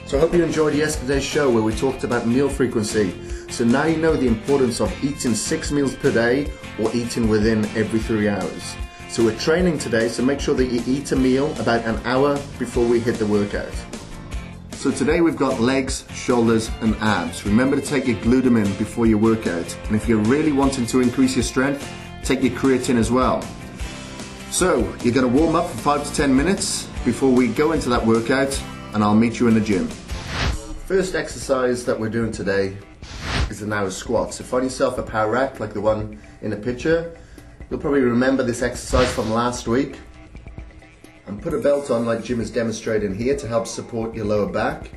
So I hope you enjoyed yesterday's show where we talked about meal frequency. So now you know the importance of eating 6 meals per day or eating within every 3 hours. So we're training today, so make sure that you eat a meal about an hour before we hit the workout. So today we've got legs, shoulders and abs. Remember to take your glutamine before your workout. And if you're really wanting to increase your strength, take your creatine as well. So you're going to warm up for 5 to 10 minutes before we go into that workout, and I'll meet you in the gym. First exercise that we're doing today is the narrow squat. So find yourself a power rack like the one in the picture. You'll probably remember this exercise from last week. And put a belt on like Jim is demonstrating here to help support your lower back.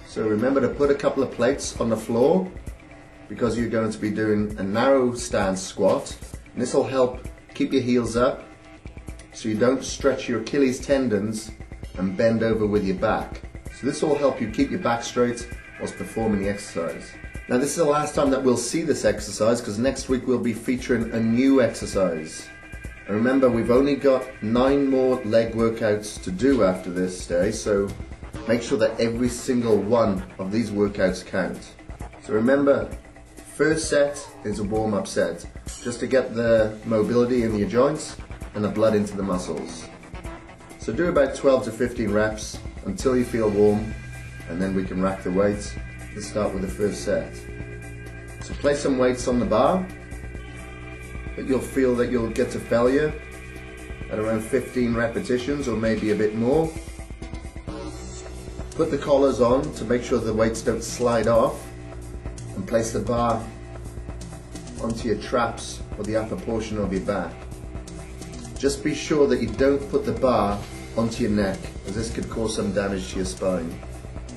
So remember to put a couple of plates on the floor because you're going to be doing a narrow stance squat. And this will help keep your heels up so you don't stretch your Achilles tendons and bend over with your back. So this will help you keep your back straight whilst performing the exercise. Now this is the last time that we'll see this exercise because next week we'll be featuring a new exercise. And remember, we've only got 9 more leg workouts to do after this day, so make sure that every single one of these workouts count. So remember, first set is a warm-up set, just to get the mobility in your joints and the blood into the muscles. So do about 12 to 15 reps until you feel warm, and then we can rack the weights. Let's start with the first set. So place some weights on the bar, but you'll feel that you'll get to failure at around 15 repetitions or maybe a bit more. Put the collars on to make sure the weights don't slide off, and place the bar onto your traps or the upper portion of your back. Just be sure that you don't put the bar onto your neck, as this could cause some damage to your spine.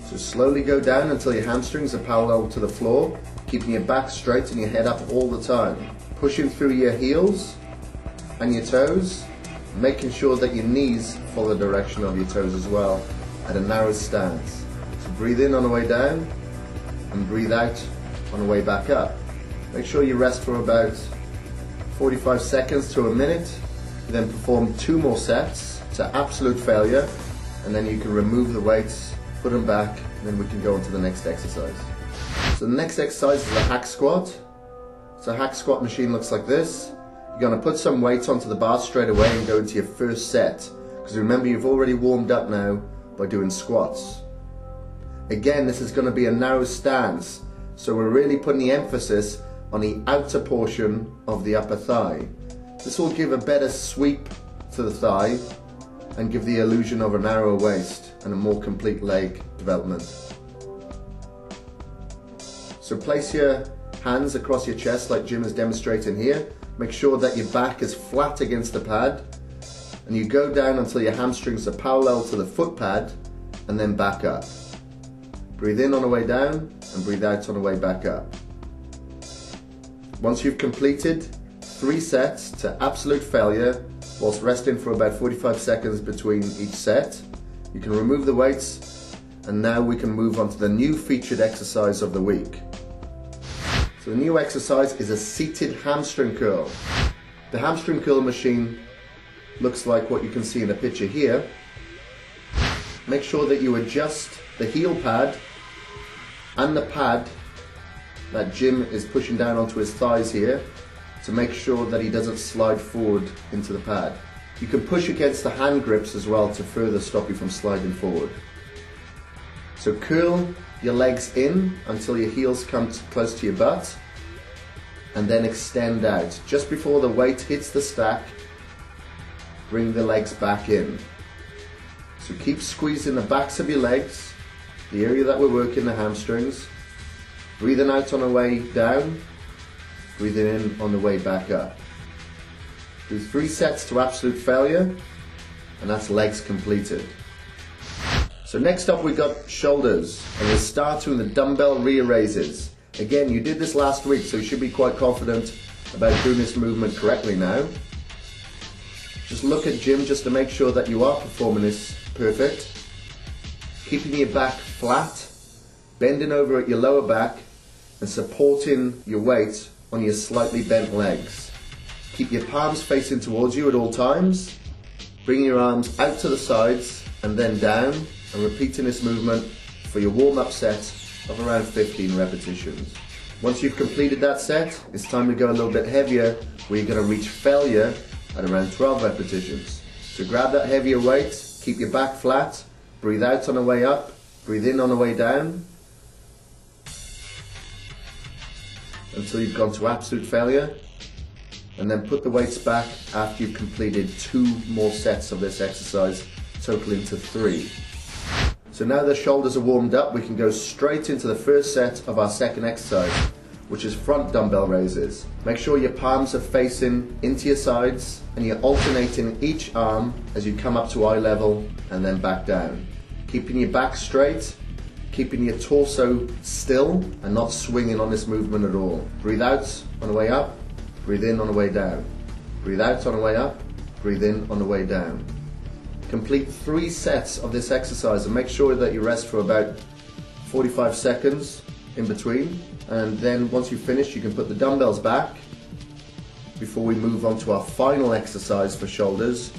So slowly go down until your hamstrings are parallel to the floor, keeping your back straight and your head up all the time. Pushing through your heels and your toes, making sure that your knees follow the direction of your toes as well at a narrow stance. So breathe in on the way down and breathe out on the way back up. Make sure you rest for about 45 seconds to a minute, then perform 2 more sets to absolute failure, and then you can remove the weights, put them back, and then we can go on to the next exercise. So the next exercise is a hack squat. So a hack squat machine looks like this. You're going to put some weights onto the bar straight away and go into your first set, because remember, you've already warmed up now by doing squats. Again, this is going to be a narrow stance, so we're really putting the emphasis on the outer portion of the upper thigh. This will give a better sweep to the thigh and give the illusion of a narrower waist and a more complete leg development. So place your hands across your chest like Jim is demonstrating here. Make sure that your back is flat against the pad, and you go down until your hamstrings are parallel to the foot pad, and then back up. Breathe in on the way down and breathe out on the way back up. Once you've completed 3 sets to absolute failure, whilst resting for about 45 seconds between each set, you can remove the weights, and now we can move on to the new featured exercise of the week. So the new exercise is a seated hamstring curl. The hamstring curl machine looks like what you can see in the picture here. Make sure that you adjust the heel pad and the pad that Jim is pushing down onto his thighs here to make sure that he doesn't slide forward into the pad. You can push against the hand grips as well to further stop you from sliding forward. So curl your legs in until your heels come close to your butt, and then extend out. Just before the weight hits the stack, bring the legs back in. So keep squeezing the backs of your legs, the area that we're working, the hamstrings. Breathing out on the way down, breathing in on the way back up. Do 3 sets to absolute failure, and that's legs completed. So next up we've got shoulders, and we'll start doing the dumbbell rear raises. Again, you did this last week, so you should be quite confident about doing this movement correctly now. Just look at Jim just to make sure that you are performing this perfect. Keeping your back flat, bending over at your lower back, and supporting your weight on your slightly bent legs. Keep your palms facing towards you at all times. Bring your arms out to the sides and then down and repeating this movement for your warm-up set of around 15 repetitions. Once you've completed that set, it's time to go a little bit heavier, where you're going to reach failure at around 12 repetitions. So grab that heavier weight, keep your back flat, breathe out on the way up, breathe in on the way down, until you've gone to absolute failure, and then put the weights back after you've completed 2 more sets of this exercise, totaling to 3. So now the shoulders are warmed up, we can go straight into the first set of our second exercise, which is front dumbbell raises. Make sure your palms are facing into your sides and you're alternating each arm as you come up to eye level and then back down. Keeping your back straight, keeping your torso still and not swinging on this movement at all. Breathe out on the way up, breathe in on the way down. Breathe out on the way up, breathe in on the way down. Complete 3 sets of this exercise and make sure that you rest for about 45 seconds in between, and then once you finish you can put the dumbbells back before we move on to our final exercise for shoulders,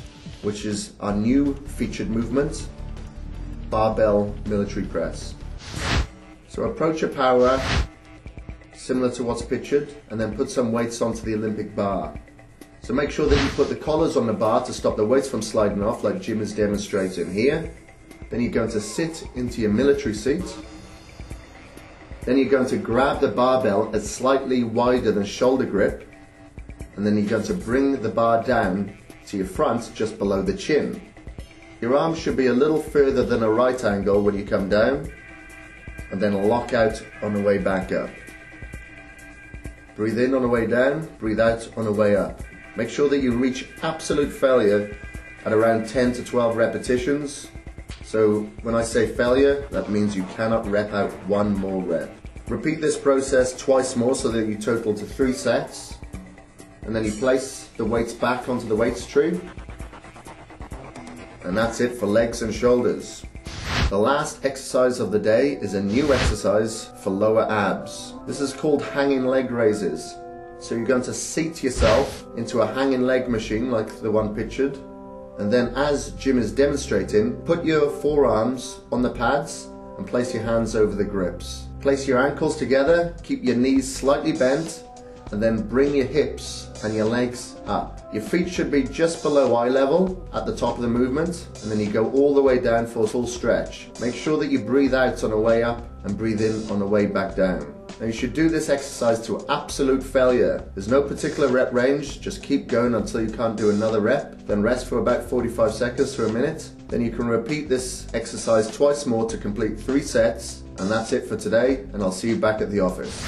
which is our new featured movement, barbell military press. So approach your power similar to what's pictured and then put some weights onto the Olympic bar. So make sure that you put the collars on the bar to stop the weights from sliding off, like Jim is demonstrating here. Then you're going to sit into your military seat. Then you're going to grab the barbell at slightly wider than shoulder grip, and then you're going to bring the bar down to your front just below the chin. Your arms should be a little further than a right angle when you come down, and then lock out on the way back up. Breathe in on the way down, breathe out on the way up. Make sure that you reach absolute failure at around 10 to 12 repetitions. So when I say failure, that means you cannot rep out 1 more rep. Repeat this process twice more so that you total to 3 sets. And then you place the weights back onto the weights tree. And that's it for legs and shoulders. The last exercise of the day is a new exercise for lower abs. This is called hanging leg raises. So you're going to seat yourself into a hanging leg machine like the one pictured, and then as Jim is demonstrating, put your forearms on the pads and place your hands over the grips. Place your ankles together, keep your knees slightly bent, and then bring your hips and your legs up. Your feet should be just below eye level at the top of the movement, and then you go all the way down for a full stretch. Make sure that you breathe out on the way up and breathe in on the way back down. Now you should do this exercise to absolute failure. There's no particular rep range, just keep going until you can't do another rep, then rest for about 45 seconds to a minute. Then you can repeat this exercise twice more to complete 3 sets, and that's it for today, and I'll see you back at the office.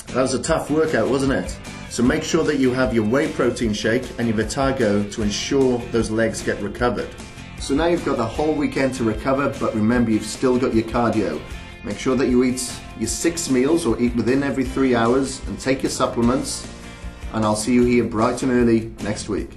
That was a tough workout, wasn't it? So make sure that you have your whey protein shake and your Vitago to ensure those legs get recovered. So now you've got the whole weekend to recover, but remember you've still got your cardio. Make sure that you eat your 6 meals or eat within every 3 hours and take your supplements, and I'll see you here bright and early next week.